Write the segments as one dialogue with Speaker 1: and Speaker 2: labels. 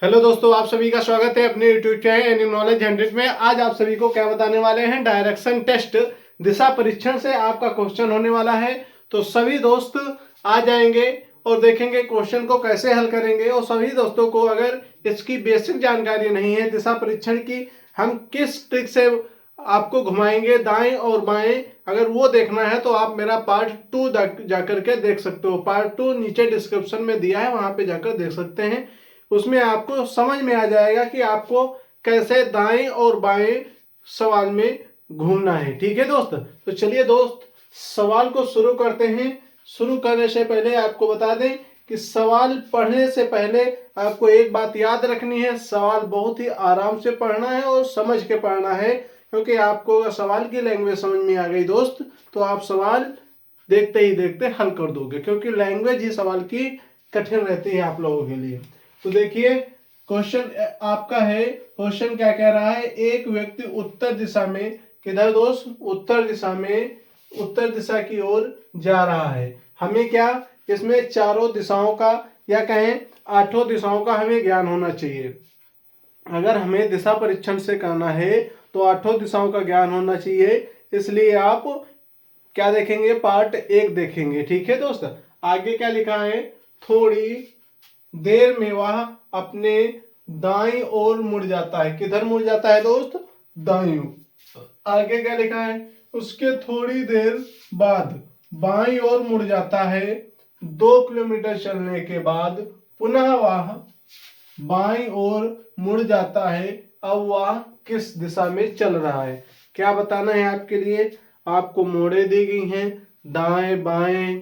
Speaker 1: Hello दोस्तों, आप सभी का स्वागत है अपने यूट्यूब चैनल एनी नॉलेज 100 में। आज आप सभी को क्या बताने वाले हैं, डायरेक्शन टेस्ट दिशा परीक्षण से आपका क्वेश्चन होने वाला है। तो सभी दोस्त आ जाएंगे और देखेंगे क्वेश्चन को कैसे हल करेंगे। और सभी दोस्तों को अगर इसकी बेसिक जानकारी नहीं है दिशा परीक्षण की, हम किस ट्रिक से आपको घुमाएंगे दाएं और बाएं, अगर वो देखना है तो आप मेरा पार्ट 2 जाकर के देख सकते हो। पार्ट 2 नीचे डिस्क्रिप्शन में दिया है, वहां पे जाकर देख सकते हैं। उसमें आपको समझ में आ जाएगा कि आपको कैसे दाएं और बाएं सवाल में घूमना है। ठीक है दोस्त, तो चलिए दोस्त सवाल को शुरू करते हैं। शुरू करने से पहले आपको बता दें कि सवाल पढ़ने से पहले आपको एक बात याद रखनी है, सवाल बहुत ही आराम से पढ़ना है और समझ के पढ़ना है। क्योंकि आपको सवाल की लैंग्वेज समझ में आ गई दोस्त, तो आप सवाल देखते ही देखते हल कर दोगे, क्योंकि लैंग्वेज ही सवाल की कठिन रहती है आप लोगों के लिए। तो देखिए क्वेश्चन आपका है, क्वेश्चन क्या कह रहा है, एक व्यक्ति उत्तर दिशा में, किधर दोस्त, उत्तर दिशा में, उत्तर दिशा की ओर जा रहा है। हमें क्या इसमें चारों दिशाओं का या कहें आठों दिशाओं का हमें ज्ञान होना चाहिए। अगर हमें दिशा परीक्षण से करना है तो आठों दिशाओं का ज्ञान होना चाहिए। इसलिए आप क्या देखेंगे, पार्ट 1 देखेंगे। ठीक है दोस्त, आगे क्या लिखा है, थोड़ी देर में वह अपने दाईं ओर मुड़ जाता है। किधर मुड़ जाता है दोस्त, दाईं ओर। आगे क्या लिखा है, उसके थोड़ी देर बाद बाईं ओर मुड़ जाता है। 2 किलोमीटर चलने के बाद पुनः वह बाईं ओर मुड़ जाता है। अब वह किस दिशा में चल रहा है, क्या बताना है आपके लिए। आपको मोड़े दी गई हैं, दाएं बाएं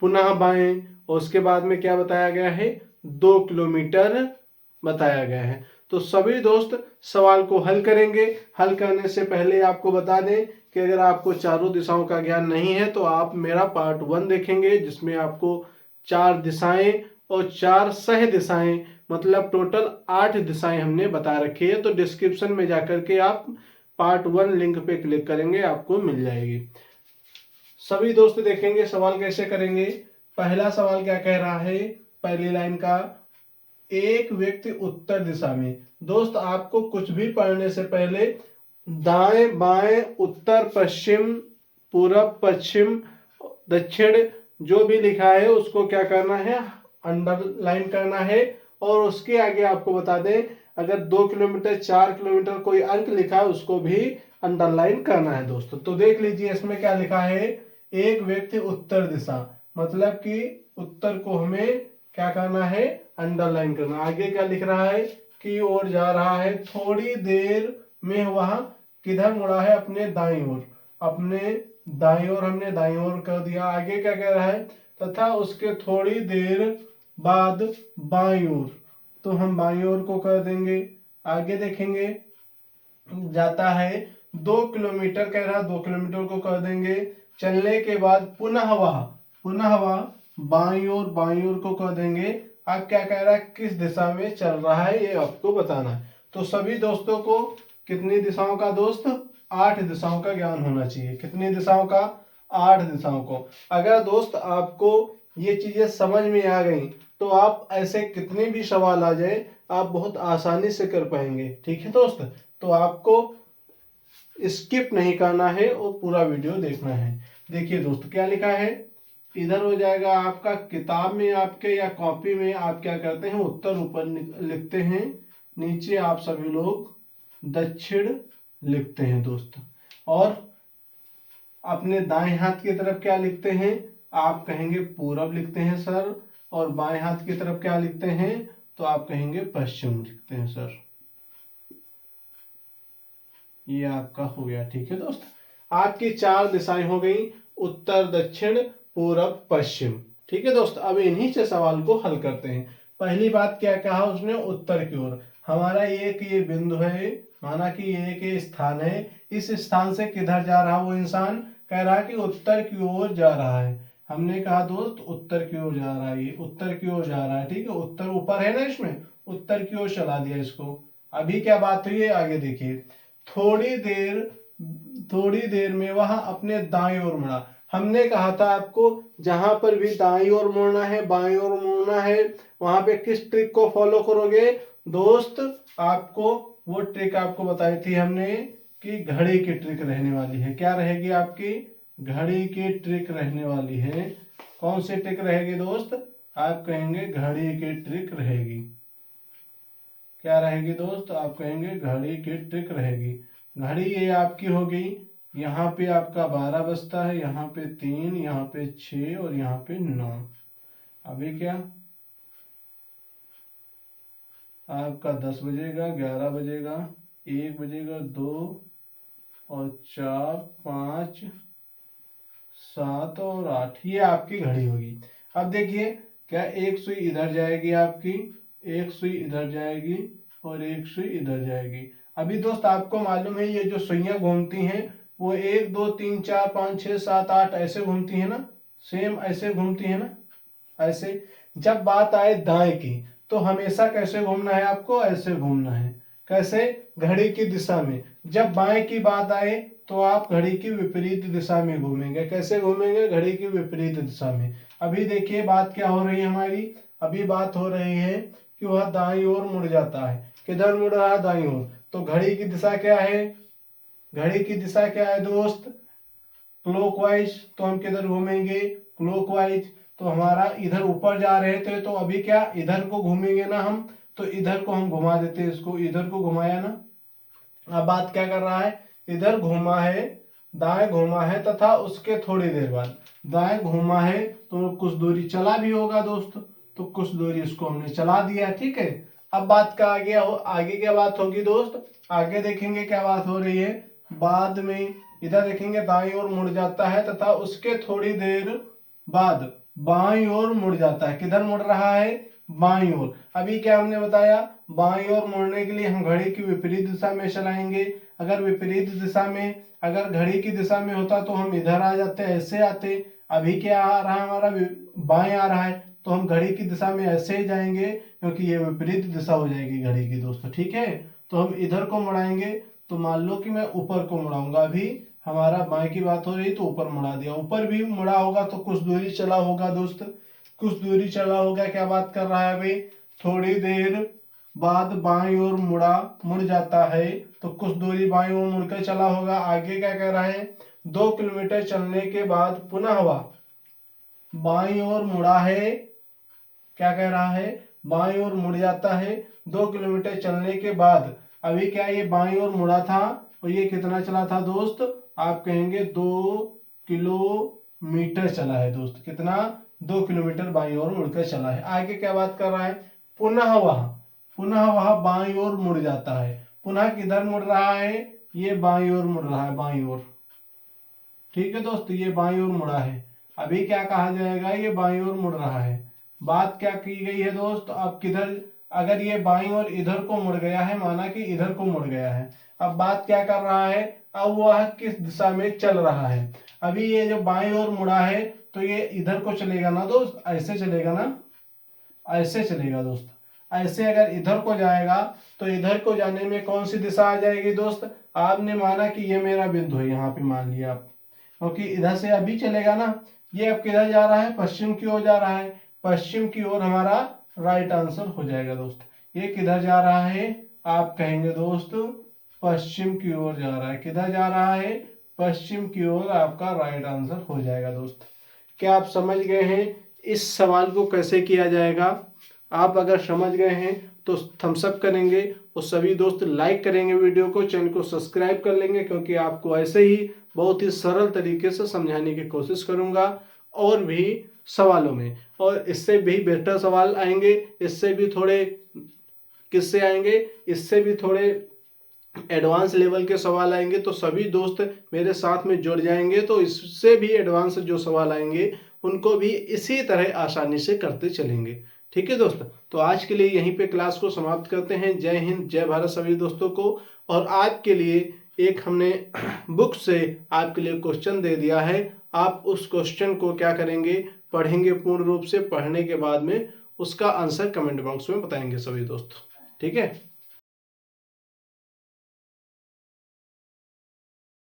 Speaker 1: पुनः बाएं, और उसके बाद में क्या बताया गया है, 2 किलोमीटर बताया गया है। तो सभी दोस्त सवाल को हल करेंगे। हल करने से पहले आपको बता दें कि अगर आपको चारों दिशाओं का ज्ञान नहीं है तो आप मेरा पार्ट 1 देखेंगे, जिसमें आपको 4 दिशाएं और 4 सह दिशाएं, मतलब टोटल 8 दिशाएं हमने बता रखी है। तो डिस्क्रिप्शन में जाकर के आप पार्ट 1 लिंक पे क्लिक करेंगे, आपको मिल जाएगी। सभी दोस्त देखेंगे सवाल कैसे करेंगे। पहला सवाल क्या कह रहा है, पहली लाइन का, एक व्यक्ति उत्तर दिशा में। दोस्त आपको कुछ भी पढ़ने से पहले दाएं बाएं उत्तर पश्चिम पूरब पश्चिम दक्षिण जो भी लिखा है उसको क्या करना है, अंडरलाइन करना है। और उसके आगे आपको बता दें, अगर 2 किलोमीटर 4 किलोमीटर कोई अंक लिखा है उसको भी अंडरलाइन करना है दोस्तों। तो देख लीजिए इसमें क्या लिखा है, एक व्यक्ति उत्तर दिशा, मतलब कि उत्तर को हमें क्या करना है, अंडरलाइन करना। आगे क्या लिख रहा है, की ओर जा रहा है, थोड़ी देर में वह किधर मुड़ा है, अपने दाईं ओर। अपने दाईं ओर हमने दाईं ओर कर दिया। आगे क्या कह रहा है, तथा उसके थोड़ी देर बाद बाईं ओर, तो हम बाईं ओर को कर देंगे। आगे देखेंगे जाता है 2 किलोमीटर, कह रहा है 2 किलोमीटर को कर देंगे। चलने के बाद पुनः वह बाईं ओर को कर देंगे। अब क्या कह रहा है, किस दिशा में चल रहा है ये आपको बताना है। तो सभी दोस्तों को कितनी दिशाओं का दोस्त, 8 दिशाओं का ज्ञान होना चाहिए। कितनी दिशाओं का, 8 दिशाओं को। अगर दोस्त आपको ये चीजें समझ में आ गई तो आप ऐसे कितने भी सवाल आ जाए आप बहुत आसानी से कर पाएंगे। ठीक है दोस्त, तो आपको स्किप नहीं करना है और पूरा वीडियो देखना है। देखिए दोस्त क्या लिखा है, इधर हो जाएगा आपका किताब में आपके या कॉपी में आप क्या करते हैं, उत्तर ऊपर लिखते हैं, नीचे आप सभी लोग दक्षिण लिखते हैं दोस्त। और अपने दाएं हाथ की तरफ क्या लिखते हैं, आप कहेंगे पूरब लिखते हैं सर। और बाएं हाथ की तरफ क्या लिखते हैं, तो आप कहेंगे पश्चिम लिखते हैं सर। ये आपका हो गया। ठीक है दोस्त, आपकी 4 दिशाएं हो गई, उत्तर दक्षिण पूरब पश्चिम। ठीक है दोस्त, अब इन्हीं से सवाल को हल करते हैं। पहली बात क्या कहा उसने, उत्तर की ओर। हमारा ये बिंदु है, माना कि ये एक स्थान है, इस स्थान से किधर जा रहा वो इंसान, कह रहा है कि उत्तर की ओर जा रहा है। हमने कहा दोस्त उत्तर की ओर जा रहा है, ये उत्तर की ओर जा रहा है। ठीक है, उत्तर ऊपर है ना, इसमें उत्तर की ओर चला दिया इसको। अभी क्या बात हुई है, आगे देखिए, थोड़ी देर में वह अपने दाएं ओर मुड़ा। हमने कहा था आपको जहां पर भी दाईं ओर मुड़ना है, बाईं ओर मुड़ना है, वहां पे किस ट्रिक को फॉलो करोगे दोस्त? आपको वो ट्रिक आपको बताई थी हमने कि घड़ी की ट्रिक रहने वाली है। क्या रहेगी आपकी? घड़ी की ट्रिक रहने वाली है। कौन सी ट्रिक रहेगी दोस्त? आप कहेंगे घड़ी की ट्रिक रहेगी। क्या रहेगी दोस्त? आप कहेंगे घड़ी की ट्रिक रहेगी। घड़ी ये आपकी होगी, यहाँ पे आपका 12 बजता है, यहाँ पे 3, यहाँ पे 6 और यहाँ पे 9। अभी क्या आपका 10 बजेगा, 11 बजेगा, 1 बजेगा, 2 और 4, 5, 7 और 8। ये आपकी घड़ी होगी। अब देखिए क्या एक सुई इधर जाएगी आपकी, एक सुई इधर जाएगी और एक सुई इधर जाएगी। अभी दोस्त आपको मालूम है ये जो सुइयां घूमती हैं वो 1 2 3 4 5 6 7 8 ऐसे घूमती है ना, सेम ऐसे घूमती है ना, ऐसे। जब बात आए दाएं की तो हमेशा कैसे घूमना है आपको? ऐसे घूमना है। कैसे? घड़ी की दिशा में। जब बाएं की बात आए तो आप घड़ी की विपरीत दिशा में घूमेंगे। कैसे घूमेंगे? घड़ी की विपरीत दिशा में। अभी देखिए बात क्या हो रही है हमारी। अभी बात हो रही है कि वह दाईं ओर मुड़ जाता है। किधर मुड़ रहा है? दाईं ओर। तो घड़ी की दिशा क्या है? घड़ी की दिशा क्या है दोस्त? क्लॉकवाइज। तो हम किधर घूमेंगे? क्लॉकवाइज। तो हमारा इधर ऊपर जा रहे थे तो अभी क्या इधर को घूमेंगे ना हम, तो इधर को हम घुमा देते हैं, इसको इधर को घुमाया ना। अब बात क्या कर रहा है? इधर घूमा है, दाएं घूमा है तथा उसके थोड़ी देर बाद दाएं घूमा है तो कुछ दूरी चला भी होगा दोस्त, तो कुछ दूरी इसको हमने चला दिया। ठीक है। अब बात का आगे क्या बात होगी दोस्त? आगे देखेंगे क्या बात हो रही है। बाद में इधर देखेंगे दाईं ओर मुड़ जाता है तथा उसके थोड़ी देर बाद बाईं ओर मुड़ जाता है। किधर मुड़ रहा है? बाईं ओर। अभी क्या हमने बताया? बाईं ओर मुड़ने के लिए हम घड़ी की विपरीत दिशा में चलाएंगे। अगर विपरीत दिशा में, अगर घड़ी की दिशा में होता तो हम इधर आ जाते, ऐसे आते। अभी क्या आ रहा है हमारा? बाएं आ रहा है, तो हम घड़ी की दिशा में ऐसे ही जाएंगे क्योंकि ये विपरीत दिशा हो जाएगी घड़ी की दोस्तों। ठीक है। तो हम इधर को मुड़ाएंगे। तो मान लो कि मैं ऊपर को मुड़ाऊंगा। अभी हमारा बाएं की बात हो रही तो ऊपर मुड़ा दिया। ऊपर भी मुड़ा होगा तो कुछ दूरी चला होगा दोस्त, कुछ दूरी चला होगा। क्या बात कर रहा है अभी? थोड़ी देर बाद बाईं ओर मुड़ जाता है, तो कुछ दूरी बाईं ओर मुड़कर चला होगा। आगे क्या कह रहा है? 2 किलोमीटर चलने के बाद पुनः वह बाईं ओर मुड़ा है। क्या कह रहा है? बाईं ओर मुड़ जाता है 2 किलोमीटर चलने के बाद। अभी क्या ये बाईं ओर मुड़ा था और ये कितना चला था दोस्त? आप कहेंगे 2 किलोमीटर चला है दोस्त। कितना? 2 किलोमीटर बाईं ओर मुड़कर चला है। आगे क्या बात कर रहा है? पुनः वह बाईं ओर मुड़ जाता है। पुनः किधर मुड़ रहा है? ये बाईं ओर मुड़ रहा है, बाईं ओर। ठीक है दोस्त, ये बाईं ओर मुड़ा है। अभी क्या कहा जाएगा? ये बाईं ओर मुड़ रहा है। बात क्या की गई है दोस्त? अब किधर? अगर ये बाईं ओर इधर को मुड़ गया है, माना कि इधर को मुड़ गया है। अब बात क्या कर रहा है? अब वह किस दिशा में चल रहा है? अभी ये जो बाईं ओर मुड़ा है तो ये इधर को चलेगा ना दोस्त, ऐसे चलेगा ना, ऐसे चलेगा दोस्त। ऐसे अगर इधर को जाएगा तो इधर को जाने में कौन सी दिशा आ जाएगी दोस्त? आपने माना कि ये मेरा बिंदु है, यहाँ पे मान लिया आप, क्योंकि इधर से अभी चलेगा ना। ये अब किधर जा रहा है? पश्चिम की ओर जा रहा है। पश्चिम की ओर हमारा राइट आंसर हो जाएगा दोस्त। ये किधर जा रहा है? आप कहेंगे दोस्त पश्चिम की ओर जा रहा है। किधर जा रहा है? पश्चिम की ओर। आपका राइट आंसर हो जाएगा दोस्त। क्या आप समझ गए हैं इस सवाल को कैसे किया जाएगा? आप अगर समझ गए हैं तो थम्स अप करेंगे और सभी दोस्त लाइक करेंगे वीडियो को, चैनल को सब्सक्राइब कर लेंगे, क्योंकि आपको ऐसे ही बहुत ही सरल तरीके से समझाने की कोशिश करूंगा और भी सवालों में। और इससे भी बेहतर सवाल आएंगे, इससे भी थोड़े किससे आएंगे, इससे भी थोड़े एडवांस लेवल के सवाल आएंगे। तो सभी दोस्त मेरे साथ में जुड़ जाएंगे तो इससे भी एडवांस जो सवाल आएंगे उनको भी इसी तरह आसानी से करते चलेंगे। ठीक है दोस्त, तो आज के लिए यहीं पे क्लास को समाप्त करते हैं। जय हिंद, जय भारत सभी दोस्तों को। और आज के लिए एक हमने बुक से आपके लिए क्वेश्चन दे दिया है। आप उस क्वेश्चन को क्या करेंगे? पढ़ेंगे पूर्ण रूप से। पढ़ने के बाद में उसका आंसर कमेंट बॉक्स में बताएंगे सभी दोस्त। ठीक है।